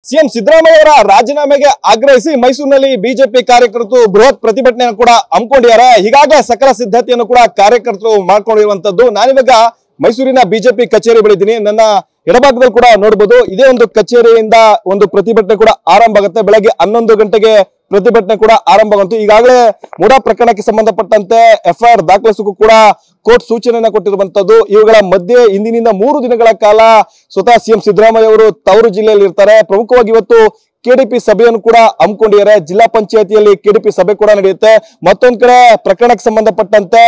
CM Siddaramaiah ಅವರ ರಾಜೀನಾಮೆಗೆ ಆಗ್ರಹಿಸಿ ಮೈಸೂರಿನಲ್ಲಿ ಬಿಜೆಪಿ ಕಾರ್ಯಕರ್ತರು ಬೃಹತ್ ಪ್ರತಿಭಟನೆಯನ್ನು ಕೂಡ ಹಮ್ಮಿಕೊಂಡಿದ್ದಾರೆ. ಈಗಾಗಲೇ ಸಕಲ ಸಿದ್ಧತೆಯನ್ನು ಕೂಡ ಕಾರ್ಯಕರ್ತರು ಮಾಡ್ಕೊಂಡಿರುವಂತದ್ದು. ನಾನಿವಾಗ ಮೈಸೂರಿನ ಬಿಜೆಪಿ ಕಚೇರಿ ಬಳಿ ಇದ್ದೀನಿ. ನನ್ನ ಎಡಭಾಗದಲ್ಲಿ ಕೂಡ ನೋಡಬಹುದು. ಇದೇ ಒಂದು ಕಚೇರಿಯಿಂದ ಒಂದು ಪ್ರತಿಭಟನೆ ಕೂಡ ಆರಂಭ ಆಗುತ್ತೆ. ಬೆಳಗ್ಗೆ 11 ಗಂಟೆಗೆ ಪ್ರತಿಭಟನೆ ಕೂಡ ಆರಂಭವಾಯಿತು. ಈಗಾಗಲೇ ಮೂಡಾ ಪ್ರಕರಣಕ್ಕೆ ಸಂಬಂಧಪಟ್ಟಂತೆ ಎಫ್ಐಆರ್ ದಾಖಲಿಸಕ್ಕೂ ಕೂಡ ಕೋರ್ಟ್ ಸೂಚನೆಯನ್ನ ಕೊಟ್ಟಿರುವಂತದ್ದು. ಇವುಗಳ ಮಧ್ಯೆ ಇಂದಿನಿಂದ 3 ದಿನಗಳ ಕಾಲ ಸ್ವತಃ ಸಿಎಂ ಸಿದ್ದರಾಮಯ್ಯ ಅವರು ತವರು ಜಿಲ್ಲೆಯಲ್ಲಿ ಇರ್ತಾರೆ. ಪ್ರಮುಖವಾಗಿ ಇವತ್ತು ಕೆಡಿಪಿ ಸಭೆಯನ್ನು ಕೂಡ ಹಮ್ಮಿಕೊಂಡಿದ್ದಾರೆ. ಜಿಲ್ಲಾ ಪಂಚಾಯತಿಯಲ್ಲಿ ಕೆಡಿಪಿ ಸಭೆ ಕೂಡ ನಡೆಯುತ್ತೆ. ಮತ್ತೊಂದ್ ಕಡೆ ಪ್ರಕರಣಕ್ಕೆ ಸಂಬಂಧಪಟ್ಟಂತೆ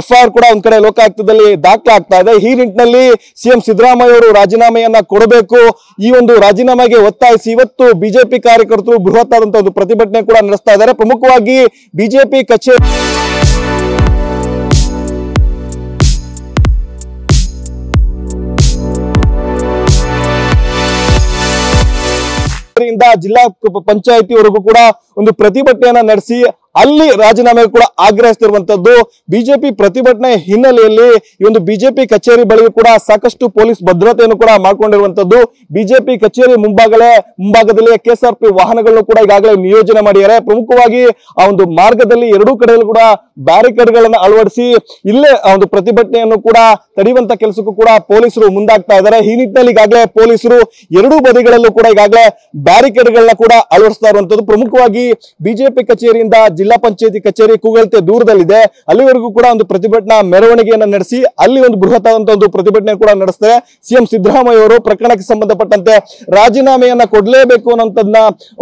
ಎಫ್ಐಆರ್ ಕೂಡ ಒಂದ್ ಕಡೆ ಲೋಕಾಯುಕ್ತದಲ್ಲಿ ದಾಖಲಾಗ್ತಾ ಇದೆ. ಈ ನಿಟ್ಟಿನಲ್ಲಿ ಸಿಎಂ ಸಿದ್ದರಾಮಯ್ಯ ಅವರು ರಾಜೀನಾಮೆಯನ್ನ ಕೊಡಬೇಕು. ಈ ಒಂದು ರಾಜೀನಾಮೆಗೆ ಒತ್ತಾಯಿಸಿ ಇವತ್ತು ಬಿಜೆಪಿ ಕಾರ್ಯಕರ್ತರು ಬೃಹತ್ ಆದಂತಹ ಒಂದು ಪ್ರತಿಭಟನೆ ಕೂಡ ನಡೆಸ್ತಾ ಇದ್ದಾರೆ. ಪ್ರಮುಖವಾಗಿ ಬಿಜೆಪಿ ಕಚೇರಿ ಜಿಲ್ಲಾ ಪಂಚಾಯತಿವರೆಗೂ ಕೂಡ ಒಂದು ಪ್ರತಿಭಟನೆಯನ್ನ ನಡೆಸಿ ಅಲ್ಲಿ ರಾಜೀನಾಮೆ ಕೂಡ ಆಗ್ರಹಿಸುತ್ತಿರುವಂತದ್ದು. ಬಿಜೆಪಿ ಪ್ರತಿಭಟನೆ ಹಿನ್ನೆಲೆಯಲ್ಲಿ ಈ ಒಂದು ಬಿಜೆಪಿ ಕಚೇರಿ ಬಳಿ ಕೂಡ ಸಾಕಷ್ಟು ಪೊಲೀಸ್ ಭದ್ರತೆಯನ್ನು ಕೂಡ ಮಾಡ್ಕೊಂಡಿರುವಂತದ್ದು. ಬಿಜೆಪಿ ಕಚೇರಿ ಮುಂಭಾಗದಲ್ಲಿ ಕೆಎಸ್ಆರ್ಪಿ ವಾಹನಗಳನ್ನು ಕೂಡ ಈಗಾಗಲೇ ನಿಯೋಜನೆ ಮಾಡಿದ್ದಾರೆ. ಪ್ರಮುಖವಾಗಿ ಆ ಒಂದು ಮಾರ್ಗದಲ್ಲಿ ಎರಡೂ ಕಡೆಯಲ್ಲೂ ಕೂಡ ಬ್ಯಾರಿಕೇಡ್ ಗಳನ್ನ ಅಳವಡಿಸಿ ಇಲ್ಲೇ ಆ ಒಂದು ಪ್ರತಿಭಟನೆಯನ್ನು ಕೂಡ ತಡೆಯುವಂತ ಕೆಲಸಕ್ಕೂ ಕೂಡ ಪೊಲೀಸರು ಮುಂದಾಗ್ತಾ ಇದ್ದಾರೆ. ಈ ನಿಟ್ಟಿನಲ್ಲಿ ಈಗಾಗಲೇ ಪೊಲೀಸರು ಎರಡೂ ಬದಿಗಳಲ್ಲೂ ಕೂಡ ಈಗಾಗಲೇ ಬ್ಯಾರಿಕೇಡ್ ಗಳನ್ನ ಕೂಡ ಅಳವಡಿಸ್ತಾ ಇರುವಂತದ್ದು. ಪ್ರಮುಖವಾಗಿ ಬಿಜೆಪಿ ಕಚೇರಿಯಿಂದ ಜಿಲ್ಲಾ ಪಂಚಾಯತಿ ಕಚೇರಿ ಕೂಗಳತೆ ದೂರದಲ್ಲಿದೆ. ಅಲ್ಲಿವರೆಗೂ ಕೂಡ ಒಂದು ಪ್ರತಿಭಟನಾ ಮೆರವಣಿಗೆಯನ್ನ ನಡೆಸಿ ಅಲ್ಲಿ ಒಂದು ಬೃಹತ್ ಆದಂತಹ ಒಂದು ಪ್ರತಿಭಟನೆ ಕೂಡ ನಡೆಸ್ತಾರೆ. ಸಿಎಂ ಸಿದ್ದರಾಮಯ್ಯ ಅವರು ಪ್ರಕರಣಕ್ಕೆ ಸಂಬಂಧಪಟ್ಟಂತೆ ರಾಜೀನಾಮೆಯನ್ನ ಕೊಡಲೇಬೇಕು ಅನ್ನೋದನ್ನ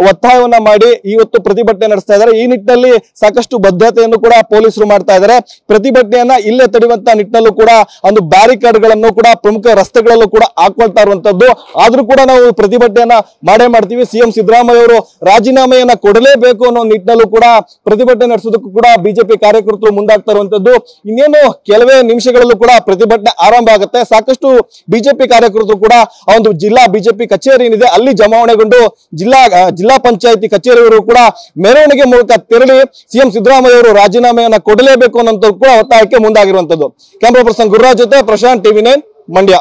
ಒತ್ತಾಯವನ್ನ ಮಾಡಿ ಇವತ್ತು ಪ್ರತಿಭಟನೆ ನಡೆಸ್ತಾ ಇದ್ದಾರೆ. ಈ ನಿಟ್ಟಿನಲ್ಲಿ ಸಾಕಷ್ಟು ಬದ್ಧತೆಯನ್ನು ಕೂಡ ಪೊಲೀಸರು ಮಾಡ್ತಾ ಇದ್ದಾರೆ. ಪ್ರತಿಭಟನೆಯನ್ನ ಇಲ್ಲೇ ತಡೆಯುವಂತ ನಿಟ್ಟಿನಲ್ಲೂ ಕೂಡ ಒಂದು ಬ್ಯಾರಿಕೇಡ್ ಗಳನ್ನು ಕೂಡ ಪ್ರಮುಖ ರಸ್ತೆಗಳಲ್ಲೂ ಕೂಡ ಹಾಕೊಳ್ತಾ ಇರುವಂತದ್ದು. ಆದ್ರೂ ಕೂಡ ನಾವು ಪ್ರತಿಭಟನೆಯನ್ನ ಮಾಡೇ ಮಾಡ್ತೀವಿ. ಸಿಎಂ ಸಿದ್ದರಾಮಯ್ಯ ಅವರು ರಾಜೀನಾಮೆಯನ್ನ ಕೊಡಲೇಬೇಕು ಅನ್ನೋ ನಿಟ್ಟಿನಲ್ಲೂ ಕೂಡ ಪ್ರತಿಭಟನೆ ನಡೆಸೋದಕ್ಕೂ ಕೂಡ ಬಿಜೆಪಿ ಕಾರ್ಯಕರ್ತರು ಮುಂದಾಗ್ತಾ ಇರುವಂತದ್ದು. ಇನ್ನೇನು ಕೆಲವೇ ನಿಮಿಷಗಳಲ್ಲೂ ಕೂಡ ಪ್ರತಿಭಟನೆ ಆರಂಭ ಆಗುತ್ತೆ. ಸಾಕಷ್ಟು ಬಿಜೆಪಿ ಕಾರ್ಯಕರ್ತರು ಕೂಡ ಆ ಒಂದು ಜಿಲ್ಲಾ ಬಿಜೆಪಿ ಕಚೇರಿ ಏನಿದೆ ಅಲ್ಲಿ ಜಮಾವಣೆಗೊಂಡು ಜಿಲ್ಲಾ ಪಂಚಾಯತಿ ಕಚೇರಿಯವರು ಕೂಡ ಮೆರವಣಿಗೆ ಮೂಲಕ ತೆರಳಿ ಸಿಎಂ ಸಿದ್ದರಾಮಯ್ಯ ಅವರು ರಾಜೀನಾಮೆಯನ್ನ ಕೊಡಲೇಬೇಕು ಅನ್ನೋ ಕೂಡ ಒತ್ತಾಯಕ್ಕೆ ಮುಂದಾಗಿರುವಂತದ್ದು. ಕ್ಯಾಮರಾ ಪರ್ಸನ್ ಗುರುರಾಜ್ ಜೊತೆ ಪ್ರಶಾಂತ್, ಟಿವಿ9 ಮಂಡ್ಯ.